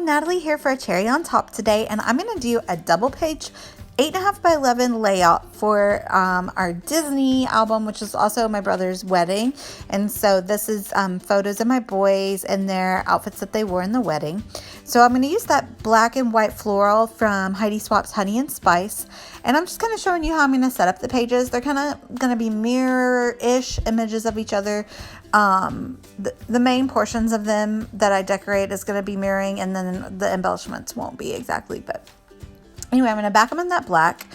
Natalie here for a cherry on top today, and I'm going to do a double page 8.5 by 11 layout for our Disney album, which is also my brother's wedding. And so this is photos of my boys and their outfits that they wore in the wedding. So I'm going to use that black and white floral from Heidi Swap's Honey and Spice, and I'm just kind of showing you how I'm going to set up the pages. They're kind of going to be mirror-ish images of each other. The main portions of them that I decorate is going to be mirroring, and then the embellishments won't be exactly, but anyway, I'm going to back them in that black.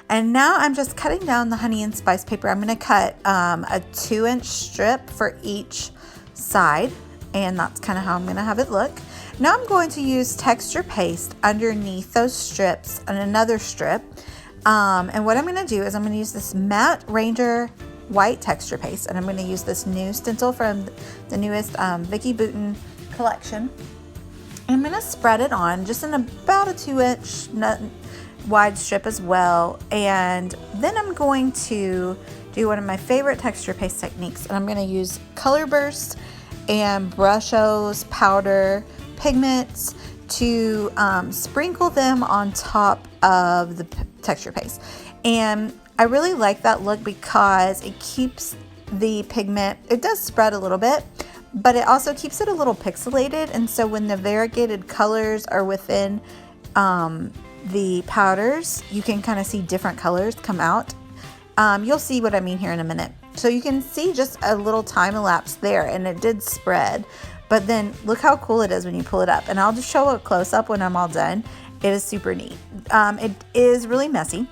And now I'm just cutting down the Honey and Spice paper. I'm going to cut a 2-inch strip for each side, and that's kind of how I'm going to have it look. Now I'm going to use texture paste underneath those strips and another strip. And what I'm going to do is I'm going to use this matte Ranger white texture paste, and I'm going to use this new stencil from the newest Vicki Boutin collection. And I'm going to spread it on just in about a 2-inch wide strip as well. And then I'm going to do one of my favorite texture paste techniques, and I'm going to use color bursts and Brusho's powder pigments to sprinkle them on top of the texture paste. And I really like that look because it keeps the pigment, it does spread a little bit, but it also keeps it a little pixelated. And so when the variegated colors are within the powders, you can kind of see different colors come out. You'll see what I mean here in a minute. So you can see just a little time elapsed there, and it did spread. But then look how cool it is when you pull it up. And I'll just show a close-up when I'm all done. It is super neat. It is really messy.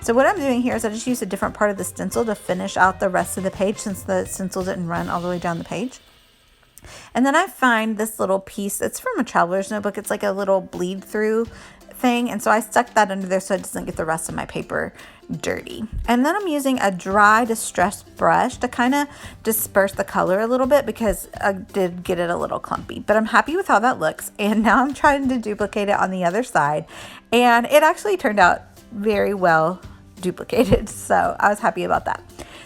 So what I'm doing here is I just used a different part of the stencil to finish out the rest of the page, since the stencil didn't run all the way down the page. And then I find this little piece. It's from a traveler's notebook. It's like a little bleed through thing, and so I stuck that under there so it doesn't get the rest of my paper dirty. And then I'm using a dry distressed brush to kind of disperse the color a little bit, because I did get it a little clumpy, but I'm happy with how that looks. And now I'm trying to duplicate it on the other side, and it actually turned out very well duplicated, so I was happy about that.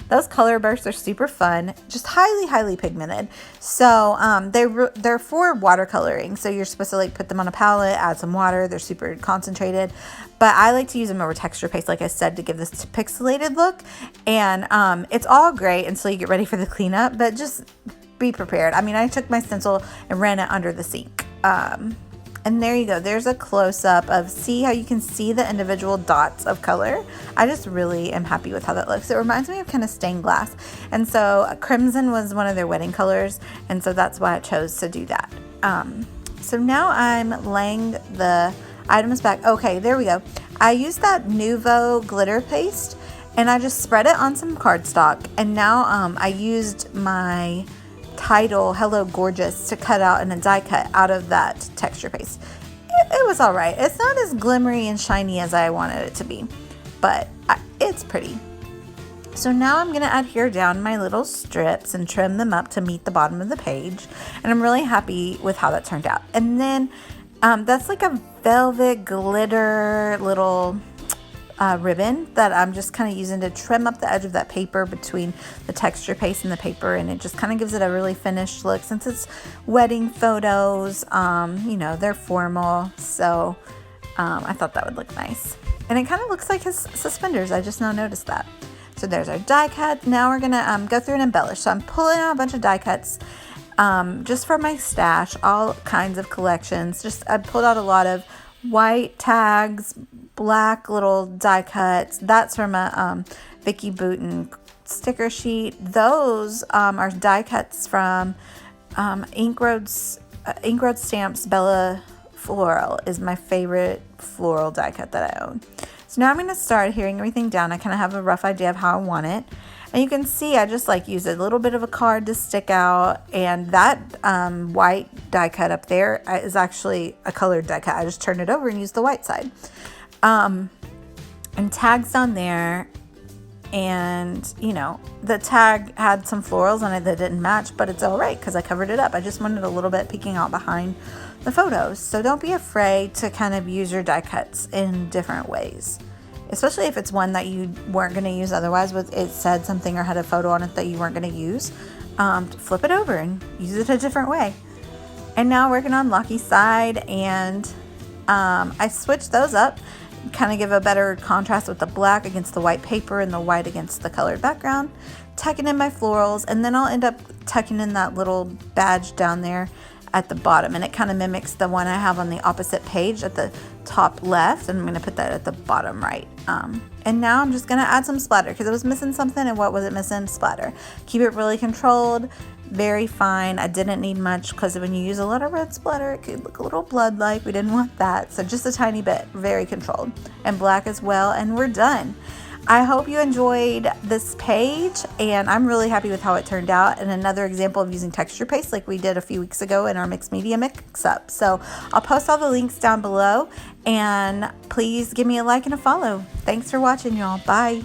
Those color bursts are super fun, just highly pigmented. So they're for watercoloring. So you're supposed to like put them on a palette, add some water. They're super concentrated, but I like to use them over texture paste, like I said, to give this pixelated look. And it's all great until you get ready for the cleanup, but just be prepared. I mean, I took my stencil and ran it under the sink. And there you go. There's a close-up of, see how you can see the individual dots of color. I just really am happy with how that looks. It reminds me of kind of stained glass. And so crimson was one of their wedding colors, and so that's why I chose to do that. So now I'm laying the items back. Okay, there we go. I used that Nuvo glitter paste, and I just spread it on some cardstock. And now I used my title Hello Gorgeous to cut out in a die cut out of that texture paste. It was all right. It's not as glimmery and shiny as I wanted it to be, but it's pretty. So now I'm going to adhere down my little strips and trim them up to meet the bottom of the page, and I'm really happy with how that turned out. And then that's like a velvet glitter little ribbon that I'm just kind of using to trim up the edge of that paper between the texture paste and the paper, and it just kind of gives it a really finished look. Since it's wedding photos, you know, they're formal, so I thought that would look nice. And it kind of looks like his suspenders. I just now noticed that. So there's our die cut. Now we're gonna go through and embellish. So I'm pulling out a bunch of die cuts just from my stash, all kinds of collections. I pulled out a lot of white tags, black little die cuts. That's from a Vicki Boutin sticker sheet. Those are die cuts from Ink Road Stamps. Bella Floral is my favorite floral die cut that I own. So now I'm going to start adhering everything down. I kind of have a rough idea of how I want it. And you can see I just like use a little bit of a card to stick out, and that white die cut up there is actually a colored die cut. I just turned it over and used the white side. And tags on there, and you know, the tag had some florals on it that didn't match, but it's all right because I covered it up. I just wanted a little bit peeking out behind the photos. So don't be afraid to kind of use your die cuts in different ways, especially if it's one that you weren't going to use otherwise, with it said something or had a photo on it that you weren't going to use. Flip it over and use it a different way. And now working on Lockie's side, and I switched those up, kind of give a better contrast with the black against the white paper and the white against the colored background. Tucking in my florals, and then I'll end up tucking in that little badge down there at the bottom, and it kind of mimics the one I have on the opposite page at the top left, and I'm going to put that at the bottom right. And now I'm just going to add some splatter because it was missing something, and what was it missing? Splatter. Keep it really controlled, very fine. I didn't need much because when you use a lot of red splatter, it could look a little blood-like. We didn't want that, so just a tiny bit, very controlled. And black as well, and we're done. I hope you enjoyed this page, and I'm really happy with how it turned out, and another example of using texture paste like we did a few weeks ago in our mixed media mix-up. So I'll post all the links down below, and please give me a like and a follow. Thanks for watching, y'all. Bye.